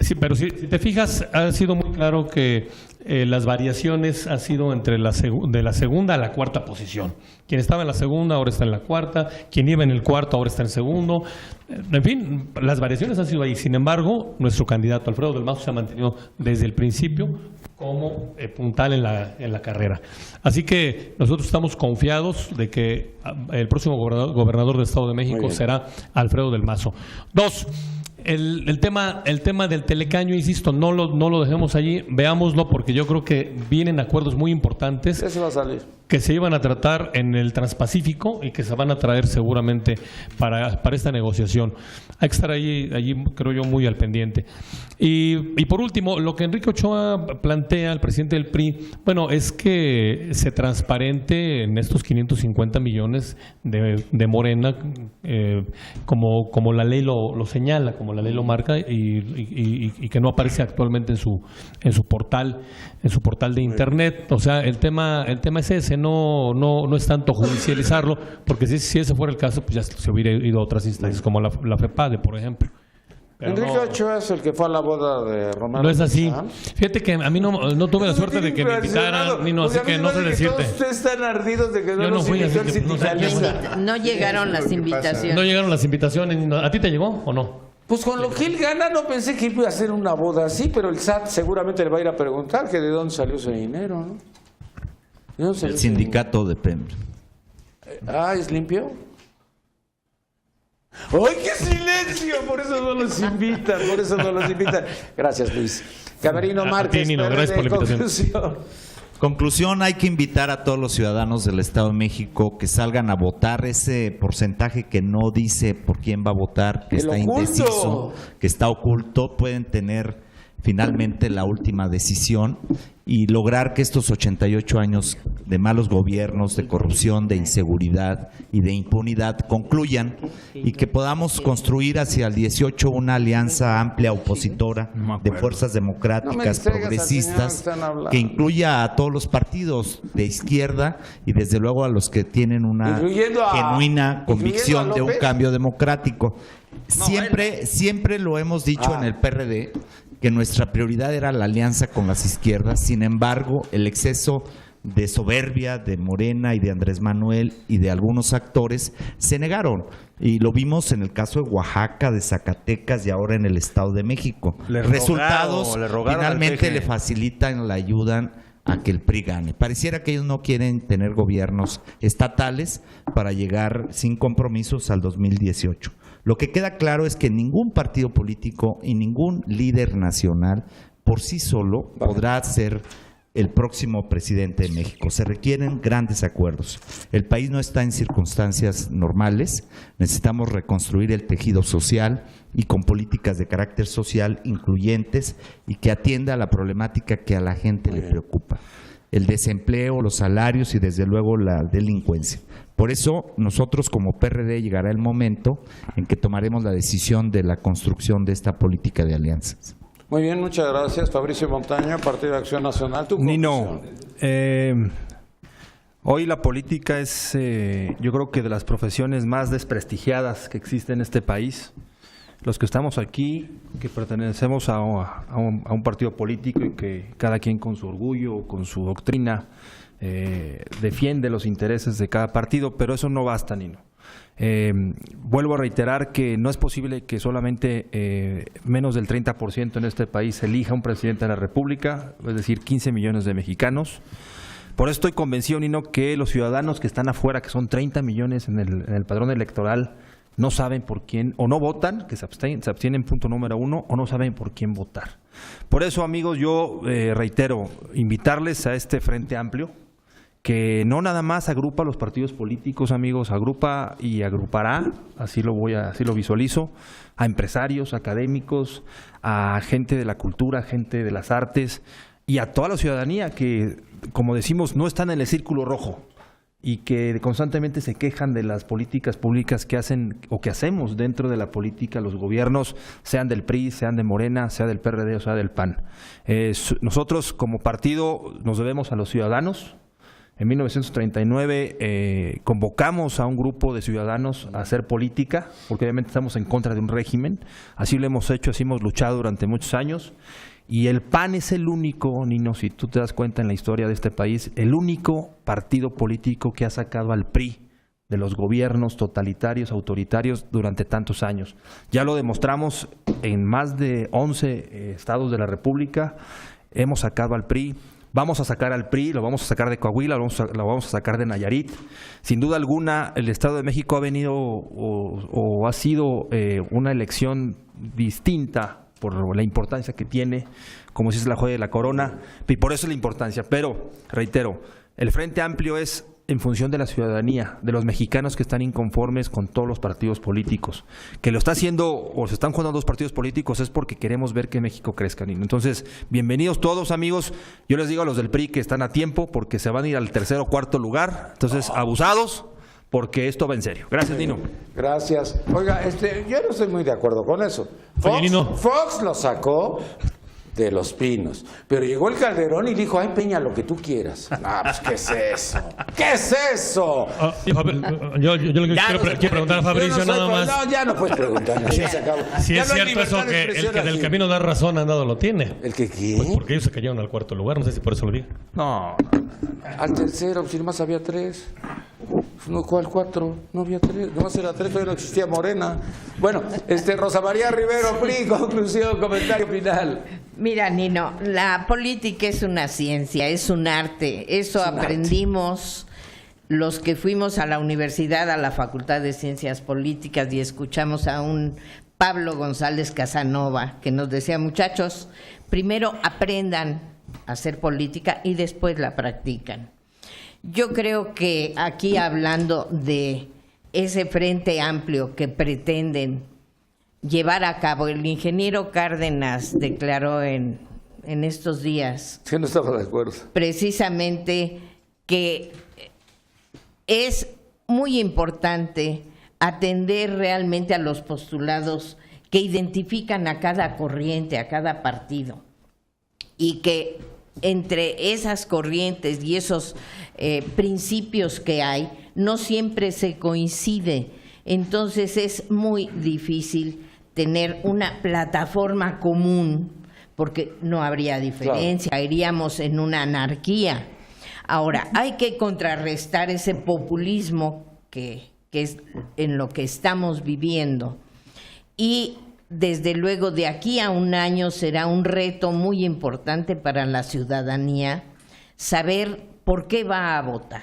sí, pero si te fijas, ha sido muy claro que las variaciones han sido entre de la segunda a la cuarta posición. Quien estaba en la segunda ahora está en la cuarta, quien iba en el cuarto ahora está en el segundo. En fin, las variaciones han sido ahí. Sin embargo, nuestro candidato Alfredo del Mazo se ha mantenido desde el principio como puntal en la carrera. Así que nosotros estamos confiados de que el próximo gobernador del Estado de México será Alfredo del Mazo. 2. El tema del telecaño, insisto, no lo dejemos allí, veámoslo, porque yo creo que vienen acuerdos muy importantes. Ese va a salir. que se iban a tratar en el Transpacífico y que se van a traer seguramente para esta negociación. Hay que estar allí creo yo, muy al pendiente. Y por último, lo que Enrique Ochoa plantea, el presidente del PRI, bueno, es que se transparente en estos 550 millones de Morena, como la ley lo señala, como la ley lo marca, y que no aparece actualmente en su portal de internet. O sea, el tema es ese, no es tanto judicializarlo, porque si ese fuera el caso, pues ya se hubiera ido a otras instancias, como la FEPADE, por ejemplo. Pero Enrique Ochoa es el que fue a la boda de Román. No es así. Fíjate que a mí no tuve la suerte de que me invitaran, Nino, así que no sé decirte. Todos ustedes están ardidos de que no Yo no los fui, invitó así el que no sé quién sindicalista. No llegaron las invitaciones. No llegaron las invitaciones. ¿A ti te llegó o no? Pues con lo que él gana, no pensé que iba a hacer una boda así, pero el SAT seguramente le va a ir a preguntar que de dónde salió ese dinero, ¿no? ¿De dónde salió El ese sindicato de premios. dinero? ¿Es limpio? ¡Ay, qué silencio! Por eso no los invitan, Gracias, Luis. Camerino Márquez, Nino, gracias por la invitación. Conclusión, hay que invitar a todos los ciudadanos del Estado de México que salgan a votar. Ese porcentaje que no dice por quién va a votar, que está indeciso, que está oculto, pueden tener finalmente la última decisión y lograr que estos 88 años de malos gobiernos, de corrupción, de inseguridad y de impunidad concluyan y que podamos construir hacia el 18 una alianza amplia opositora de fuerzas democráticas, progresistas, que incluya a todos los partidos de izquierda y desde luego a los que tienen una genuina convicción de un cambio democrático. Siempre lo hemos dicho en el PRD, que nuestra prioridad era la alianza con las izquierdas. Sin embargo, el exceso de soberbia de Morena y de Andrés Manuel y de algunos actores se negaron. Y lo vimos en el caso de Oaxaca, de Zacatecas y ahora en el Estado de México. Resultados finalmente le facilitan, le ayudan a que el PRI gane. Pareciera que ellos no quieren tener gobiernos estatales para llegar sin compromisos al 2018. Lo que queda claro es que ningún partido político y ningún líder nacional por sí solo podrá ser el próximo presidente de México. Se requieren grandes acuerdos. El país no está en circunstancias normales. Necesitamos reconstruir el tejido social y con políticas de carácter social incluyentes y que atienda a la problemática que a la gente le preocupa. El desempleo, los salarios y desde luego la delincuencia. Por eso nosotros como PRD llegará el momento en que tomaremos la decisión de la construcción de esta política de alianzas. Muy bien, muchas gracias. Fabricio Montaño, Partido de Acción Nacional. Nino, hoy la política es, yo creo que de las profesiones más desprestigiadas que existen en este país. Los que estamos aquí, que pertenecemos a un partido político y que cada quien con su orgullo, con su doctrina, defiende los intereses de cada partido, pero eso no basta, Nino. Vuelvo a reiterar que no es posible que solamente menos del 30% en este país elija un presidente de la República, es decir, 15 millones de mexicanos. Por eso estoy convencido, Nino, que los ciudadanos que están afuera, que son 30 millones en el padrón electoral, no saben por quién, o no votan, que se abstienen, punto número 1, o no saben por quién votar. Por eso, amigos, yo reitero, invitarles a este Frente Amplio, que no nada más agrupa a los partidos políticos, amigos, agrupa y agrupará, así lo visualizo, a empresarios, académicos, a gente de la cultura, gente de las artes y a toda la ciudadanía que, como decimos, no están en el círculo rojo y que constantemente se quejan de las políticas públicas que hacen o que hacemos dentro de la política los gobiernos, sean del PRI, sean de Morena, sea del PRD o sea del PAN. Nosotros como partido nos debemos a los ciudadanos. En 1939 convocamos a un grupo de ciudadanos a hacer política, porque obviamente estamos en contra de un régimen. Así lo hemos hecho, así hemos luchado durante muchos años. Y el PAN es el único, Nino, si tú te das cuenta en la historia de este país, el único partido político que ha sacado al PRI de los gobiernos totalitarios, autoritarios durante tantos años. Ya lo demostramos en más de 11 estados de la República, hemos sacado al PRI. Vamos a sacar al PRI, lo vamos a sacar de Coahuila, lo vamos a sacar de Nayarit. Sin duda alguna, el Estado de México ha venido o ha sido una elección distinta por la importancia que tiene, como si es la joya de la corona, y por eso es la importancia. Pero, reitero, El Frente Amplio es en función de la ciudadanía, de los mexicanos que están inconformes con todos los partidos políticos. Que lo está haciendo o se están jugando dos partidos políticos es porque queremos ver que México crezca, Nino. Entonces, bienvenidos todos, amigos. Yo les digo a los del PRI que están a tiempo porque se van a ir al tercer o cuarto lugar. Entonces, abusados, porque esto va en serio. Gracias, Nino. Gracias. Oiga, yo no estoy muy de acuerdo con eso. Fox lo sacó de Los Pinos, pero llegó el Calderón y dijo: ay, Peña, lo que tú quieras. Ah, pues, ¿qué es eso? ¿Qué es eso? Yo lo que quiero preguntar a Fabricio nada más. No, ya no puedes preguntar. Si es cierto eso que el que del camino da razón andado lo tiene. ¿El que qué? Pues porque ellos se cayeron al cuarto lugar, no sé si por eso lo diga. No. Al tercero, si nomás había 3. No, ¿cuál 4? No había 3, nomás era 3, todavía no existía Morena. Bueno, Rosa María Rivero, PRI, conclusión, comentario final. Mira, Nino, la política es una ciencia, es un arte. Eso aprendimos los que fuimos a la universidad, a la Facultad de Ciencias Políticas, y escuchamos a un Pablo González Casanova que nos decía: muchachos, primero aprendan a hacer política y después la practican. Yo creo que aquí, hablando de ese Frente Amplio que pretenden llevar a cabo, el ingeniero Cárdenas declaró en estos días que no estaba de acuerdo, precisamente que es muy importante atender realmente a los postulados que identifican a cada corriente, a cada partido, y que entre esas corrientes y esos principios que hay, no siempre se coincide. Entonces es muy difícil tener una plataforma común, porque no habría diferencia, iríamos en una anarquía. Ahora, hay que contrarrestar ese populismo que es en lo que estamos viviendo, y desde luego de aquí a un año será un reto muy importante para la ciudadanía saber por qué va a votar.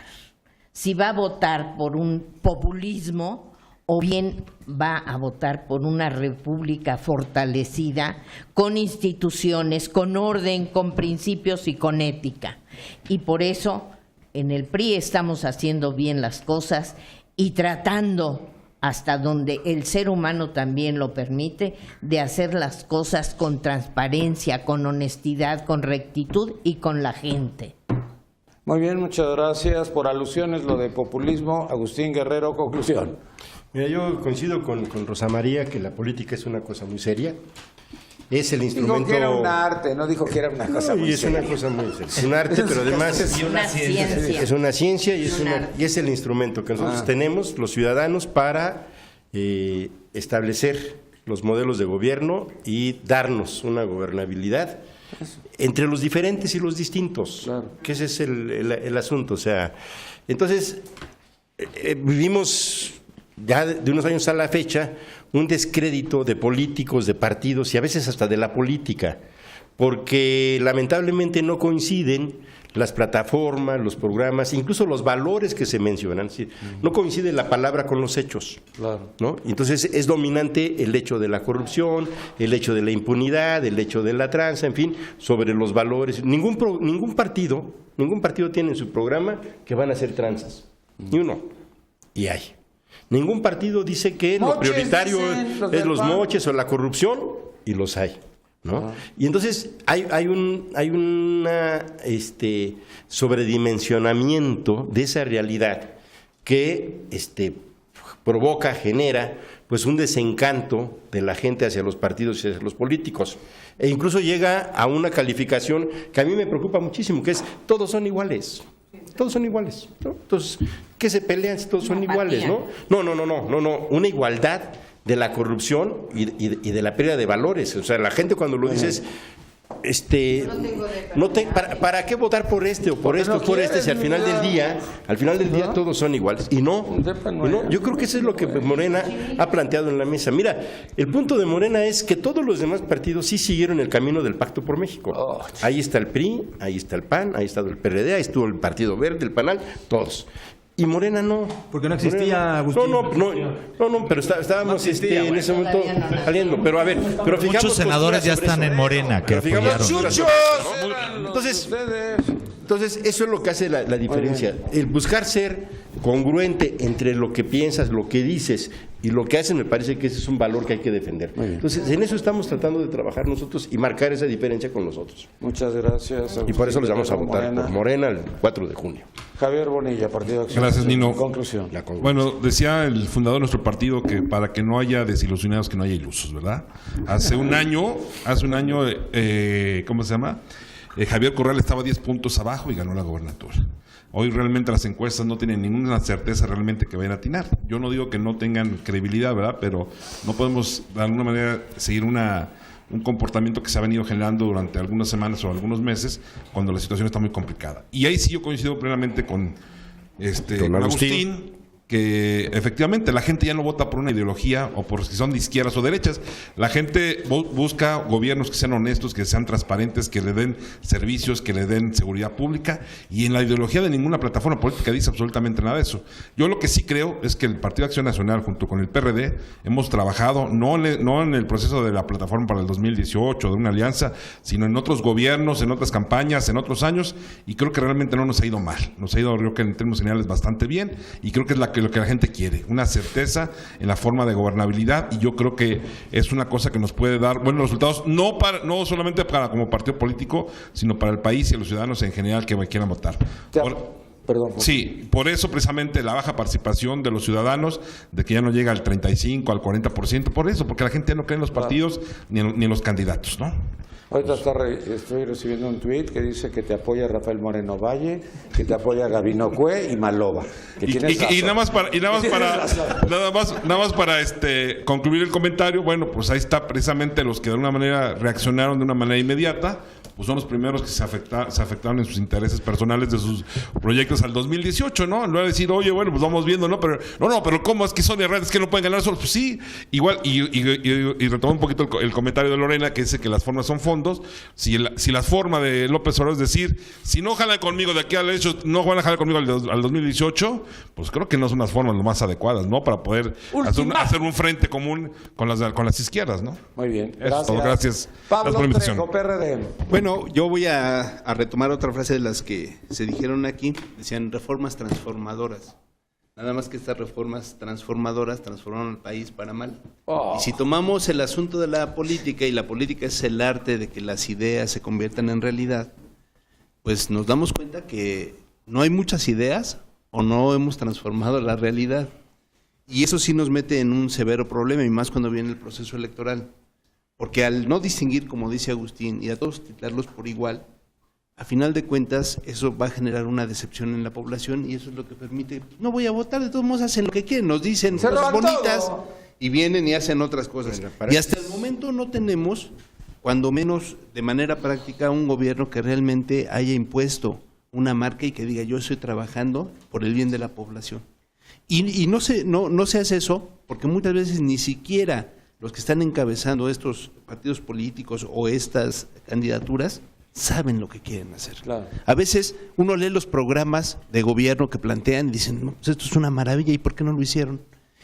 Si va a votar por un populismo o bien va a votar por una república fortalecida, con instituciones, con orden, con principios y con ética. Y por eso en el PRI estamos haciendo bien las cosas y tratando, hasta donde el ser humano también lo permite, de hacer las cosas con transparencia, con honestidad, con rectitud y con la gente. Muy bien, muchas gracias. Por alusiones, lo de populismo, Agustín Guerrero, conclusión. Mira, yo coincido con Rosa María que la política es una cosa muy seria. Es el instrumento... Dijo que era un arte, no dijo que era una cosa muy seria. Y es una cosa muy seria. Es un arte, pero además es una ciencia. Es una ciencia y es el instrumento que nosotros tenemos, los ciudadanos, para establecer los modelos de gobierno y darnos una gobernabilidad entre los diferentes y los distintos, claro, que ese es el asunto. O sea, entonces vivimos ya de unos años a la fecha un descrédito de políticos, de partidos y a veces hasta de la política, porque lamentablemente no coinciden las plataformas, los programas, incluso los valores que se mencionan. No coincide la palabra con los hechos, claro, ¿no? Entonces es dominante el hecho de la corrupción, el hecho de la impunidad, el hecho de la tranza, en fin, sobre los valores. Ningún partido tiene en su programa que van a hacer tranzas, ni uno, y hay. Ningún partido dice que lo prioritario es los moches o la corrupción, y los hay, ¿no? Y entonces hay un sobredimensionamiento de esa realidad que provoca, genera pues un desencanto de la gente hacia los partidos y hacia los políticos, e incluso llega a una calificación que a mí me preocupa muchísimo, que es: todos son iguales. Todos son iguales, ¿no? Entonces, ¿qué se pelean si todos son iguales, no? No, una igualdad de la corrupción y de la pérdida de valores. O sea, la gente cuando lo dices, ¿para qué votar por este o por esto o por este si al final del día todos son iguales? Y no, yo creo que eso es lo que Morena ha planteado en la mesa. Mira, el punto de Morena es que todos los demás partidos sí siguieron el camino del Pacto por México. Ahí está el PRI, ahí está el PAN, ahí está el PRD, ahí estuvo el Partido Verde, el PANAL, todos. Y Morena no. Porque no existía, Agustín. No, pero estábamos en ese momento saliendo. Pero a ver, muchos senadores ya están en Morena que apoyaron. Entonces, Entonces, eso es lo que hace la diferencia. El buscar ser congruente entre lo que piensas, lo que dices y lo que haces, me parece que ese es un valor que hay que defender. Entonces, en eso estamos tratando de trabajar nosotros y marcar esa diferencia con nosotros. Muchas gracias. Y por eso les vamos a votar por Morena el 4 de junio. Javier Bonilla, Partido de Acción. Gracias, Nino. Conclusión. Bueno, decía el fundador de nuestro partido que para que no haya desilusionados, que no haya ilusos, ¿verdad? Hace un año, ¿cómo se llama? Javier Corral estaba 10 puntos abajo y ganó la gobernatura. Hoy realmente las encuestas no tienen ninguna certeza realmente que vayan a atinar. Yo no digo que no tengan credibilidad, ¿verdad? Pero no podemos de alguna manera seguir un comportamiento que se ha venido generando durante algunas semanas o algunos meses cuando la situación está muy complicada. Y ahí sí yo coincido plenamente con Agustín, que efectivamente la gente ya no vota por una ideología o por si son de izquierdas o derechas. La gente busca gobiernos que sean honestos, que sean transparentes, que le den servicios, que le den seguridad pública, y en la ideología de ninguna plataforma política dice absolutamente nada de eso. Yo lo que sí creo es que el Partido de Acción Nacional junto con el PRD hemos trabajado no en el proceso de la plataforma para el 2018 de una alianza, sino en otros gobiernos, en otras campañas, en otros años, y creo que realmente no nos ha ido mal. Nos ha ido, creo que en términos generales, bastante bien, y creo que es lo que la gente quiere, una certeza en la forma de gobernabilidad, y yo creo que es una cosa que nos puede dar buenos resultados, no solamente para como partido político, sino para el país y a los ciudadanos en general que quieran votar. Sí, por eso precisamente la baja participación de los ciudadanos, de que ya no llega al 35, al 40%, por eso, porque la gente no cree en los partidos ni en los candidatos, ¿no? Ahorita estoy recibiendo un tuit que dice que te apoya Rafael Moreno Valle, que te apoya Gabino Cue y Maloba. Y nada más para concluir el comentario, bueno, pues ahí está precisamente los que de alguna manera reaccionaron de una manera inmediata, pues son los primeros que se afectaron en sus intereses personales de sus proyectos al 2018, ¿no? No a decir, oye, bueno, pues vamos viendo, ¿no? Pero ¿cómo es que son errados, que no pueden ganar solos? Pues sí, igual, y retomo un poquito el comentario de Lorena, que dice que las formas son fondos. Si la forma de López Obrador es decir, si no jalan conmigo de aquí al hecho, no van a jalar conmigo al 2018, pues creo que no son las formas lo más adecuadas, ¿no? Para poder hacer un frente común con las izquierdas, ¿no? Muy bien, gracias. Pablo Trejo, PRD. Bueno, yo voy a retomar otra frase de las que se dijeron aquí. Decían reformas transformadoras. Nada más que estas reformas transformadoras transformaron al país para mal. Y si tomamos el asunto de la política, y la política es el arte de que las ideas se conviertan en realidad, pues nos damos cuenta que no hay muchas ideas o no hemos transformado la realidad. Y eso sí nos mete en un severo problema, y más cuando viene el proceso electoral. Porque al no distinguir, como dice Agustín, y a todos titularlos por igual, a final de cuentas eso va a generar una decepción en la población, y eso es lo que permite, no voy a votar, de todos modos hacen lo que quieren, nos dicen cosas bonitas y vienen y hacen otras cosas. Y hasta el momento no tenemos, cuando menos de manera práctica, un gobierno que realmente haya impuesto una marca y que diga yo estoy trabajando por el bien de la población. Y no se hace eso porque muchas veces ni siquiera los que están encabezando estos partidos políticos o estas candidaturas saben lo que quieren hacer. Claro. A veces uno lee los programas de gobierno que plantean y dicen, no, pues esto es una maravilla, ¿y por qué no lo hicieron?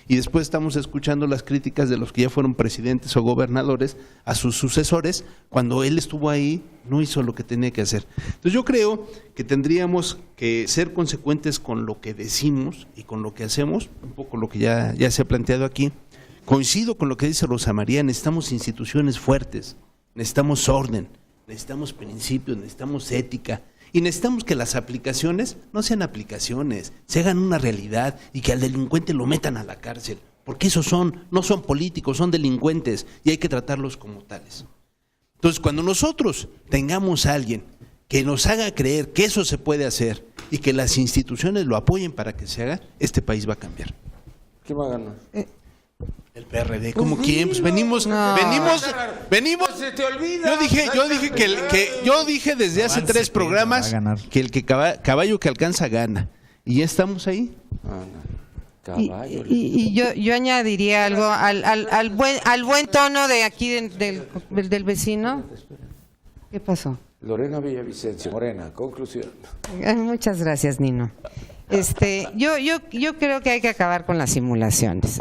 Y después estamos escuchando las críticas de los que ya fueron presidentes o gobernadores a sus sucesores, cuando él estuvo ahí, no hizo lo que tenía que hacer. Entonces yo creo que tendríamos que ser consecuentes con lo que decimos y con lo que hacemos, un poco lo que ya se ha planteado aquí. Coincido con lo que dice Rosa María, necesitamos instituciones fuertes, necesitamos orden, necesitamos principios, necesitamos ética, y necesitamos que las aplicaciones no sean aplicaciones, se hagan una realidad y que al delincuente lo metan a la cárcel, porque esos no son políticos, son delincuentes y hay que tratarlos como tales. Entonces, cuando nosotros tengamos a alguien que nos haga creer que eso se puede hacer y que las instituciones lo apoyen para que se haga, este país va a cambiar. ¿Quién va a ganar? El PRD, ¿cómo quién? Pues venimos. Se te olvida. Yo dije desde hace 3 programas que el caballo que alcanza gana. Y ya estamos ahí. Y yo añadiría algo al buen tono de aquí del vecino. ¿Qué pasó? Lorena Villavicencio, Morena, conclusión. Muchas gracias, Nino. Yo creo que hay que acabar con las simulaciones.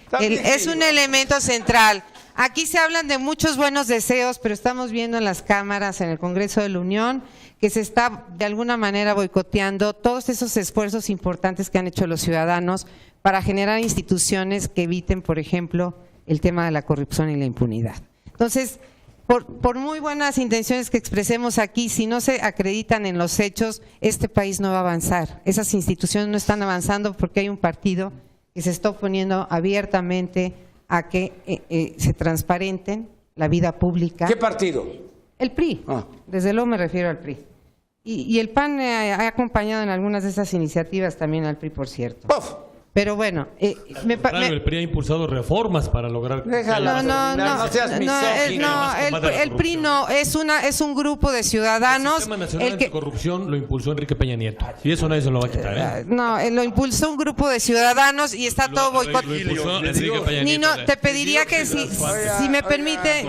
Es un elemento central. aquí se hablan de muchos buenos deseos, pero estamos viendo en las cámaras, en el Congreso de la Unión, que se está de alguna manera boicoteando todos esos esfuerzos importantes que han hecho los ciudadanos para generar instituciones que eviten, por ejemplo, el tema de la corrupción y la impunidad. Entonces, por muy buenas intenciones que expresemos aquí, si no se acreditan en los hechos, este país no va a avanzar. Esas instituciones no están avanzando porque hay un partido que se está oponiendo abiertamente a que se transparenten la vida pública. ¿Qué partido? El PRI, desde luego me refiero al PRI. Y el PAN ha acompañado en algunas de esas iniciativas también al PRI, por cierto. ¡Uf! Pero bueno, el PRI ha impulsado reformas para lograr... No seas misógino. El PRI no, es un grupo de ciudadanos. El Sistema Nacional Anticorrupción lo impulsó Enrique Peña Nieto. Y eso nadie se lo va a quitar, ¿eh? No, lo impulsó un grupo de ciudadanos y está todo boicotado. Nino, te pediría que si me permiten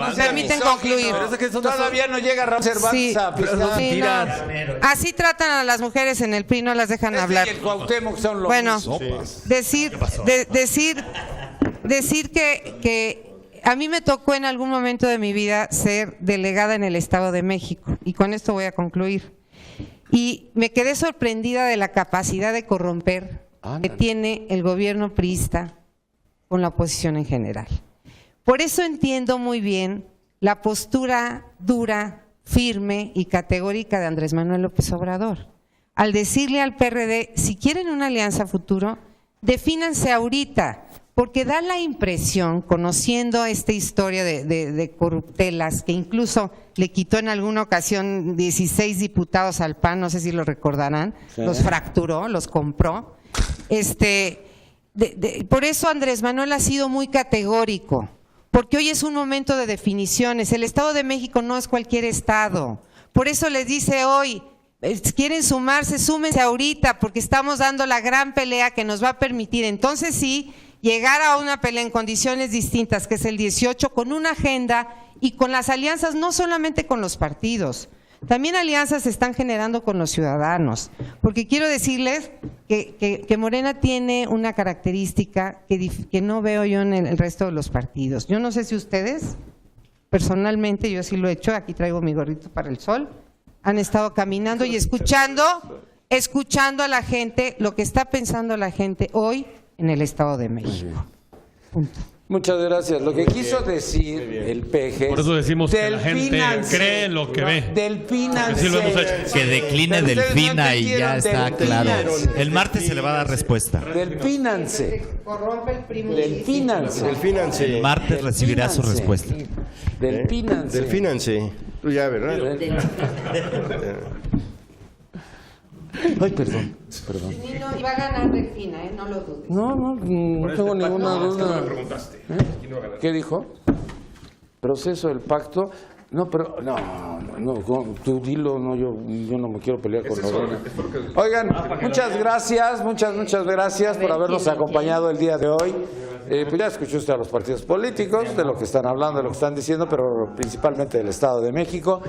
concluir. Todavía no llega Raúl Cervantes a pisar. Así tratan a las mujeres en el PRI, no las dejan hablar. Y el Cuauhtémoc son los bueno, mismos. decir que a mí me tocó en algún momento de mi vida ser delegada en el Estado de México, y con esto voy a concluir. Y me quedé sorprendida de la capacidad de corromper que tiene el gobierno priista con la oposición en general. Por eso entiendo muy bien la postura dura, firme y categórica de Andrés Manuel López Obrador, al decirle al PRD, si quieren una alianza futuro, defínanse ahorita, porque da la impresión, conociendo esta historia de corruptelas, que incluso le quitó en alguna ocasión 16 diputados al PAN, no sé si lo recordarán, los fracturó, los compró. Por eso Andrés Manuel ha sido muy categórico, porque hoy es un momento de definiciones. El Estado de México no es cualquier estado, por eso les dice hoy, quieren sumarse, súmense ahorita, porque estamos dando la gran pelea que nos va a permitir entonces sí llegar a una pelea en condiciones distintas, que es el 18, con una agenda y con las alianzas, no solamente con los partidos, también alianzas se están generando con los ciudadanos, porque quiero decirles que Morena tiene una característica que no veo yo en el resto de los partidos. Yo no sé si ustedes, personalmente, yo sí lo he hecho, aquí traigo mi gorrito para el sol, han estado caminando y escuchando a la gente, lo que está pensando la gente hoy en el Estado de México. Punto. Muchas gracias. Lo que quiso decir el PG. Por eso decimos que la gente cree en lo que ve. Delfínanse. Sí lo hemos hecho. Que decline Delfina y ya está claro. El martes se le va a dar respuesta. Delfínanse. Corrompe el primo. Delfínanse. El martes recibirá su respuesta. Delfínanse. Delfínanse. Tú ya, ¿verdad? Ay, perdón. Nino, iba a ganar Delfina, no lo dudes. No tengo ninguna duda. ¿Qué dijo? Proceso del pacto. No, pero tú dilo, yo no me quiero pelear con Morena. Oigan, muchas gracias por habernos acompañado el día de hoy. Pues ya escuchó usted a los partidos políticos, de lo que están hablando, de lo que están diciendo, pero principalmente del Estado de México.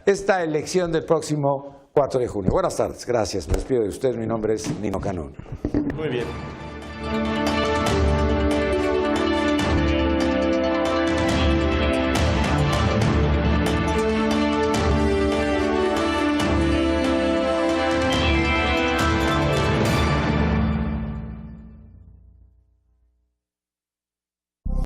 Esta elección del próximo 4 de junio. Buenas tardes, gracias. Me despido de usted. Mi nombre es Nino Canún. Muy bien.